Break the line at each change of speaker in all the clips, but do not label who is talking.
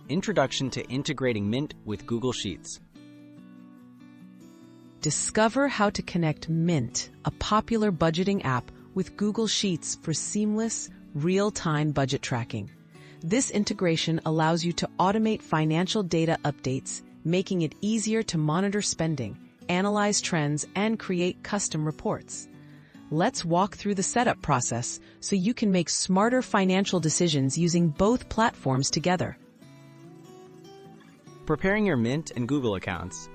Introduction to Integrating Mint with Google Sheets.
Discover how to connect Mint, a popular budgeting app, with Google Sheets for seamless, real-time budget tracking. This integration allows you to automate financial data updates, making it easier to monitor spending, analyze trends, and create custom reports. Let's walk through the setup process so you can make smarter financial decisions using both platforms together.
Preparing your Mint and Google accounts.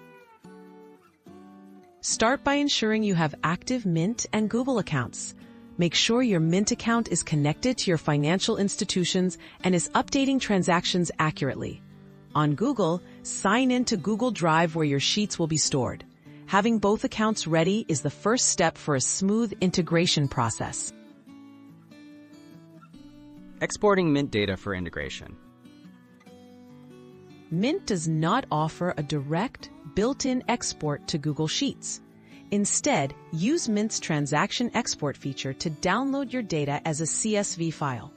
Start by ensuring you have active Mint and Google accounts. Make sure your Mint account is connected to your financial institutions and is updating transactions accurately. On Google, sign in to Google Drive where your sheets will be stored. Having both accounts ready is the first step for a smooth integration process.
Exporting Mint data for integration.
Mint does not offer a direct, built-in export to Google Sheets. Instead, use Mint's transaction export feature to download your data as a CSV file.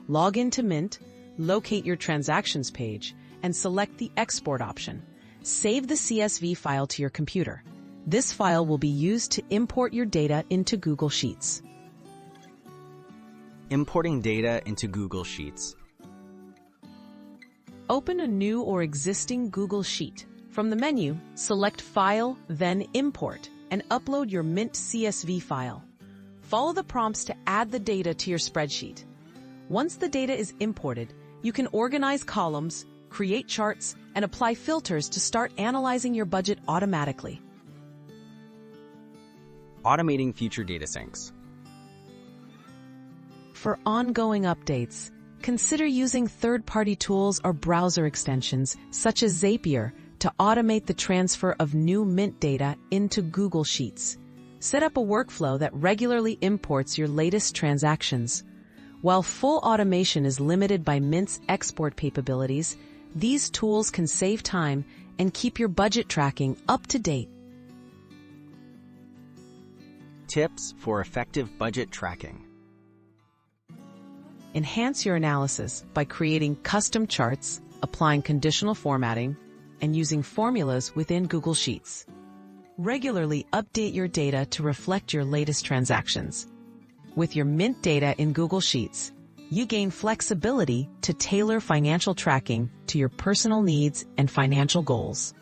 Log into Mint, locate your transactions page, and select the export option. Save the CSV file to your computer. This file will be used to import your data into Google Sheets.
Importing data into Google Sheets.
Open a new or existing Google Sheet. From the menu, select File, then Import, and upload your Mint CSV file. Follow the prompts to add the data to your spreadsheet. Once the data is imported, you can organize columns, create charts, and apply filters to start analyzing your budget automatically.
Automating future data syncs.
For ongoing updates, consider using third-party tools or browser extensions, such as Zapier, to automate the transfer of new Mint data into Google Sheets. Set up a workflow that regularly imports your latest transactions. While full automation is limited by Mint's export capabilities, these tools can save time and keep your budget tracking up to date.
Tips for effective budget tracking.
Enhance your analysis by creating custom charts, applying conditional formatting, and using formulas within Google Sheets. Regularly update your data to reflect your latest transactions. With your Mint data in Google Sheets, you gain flexibility to tailor financial tracking to your personal needs and financial goals.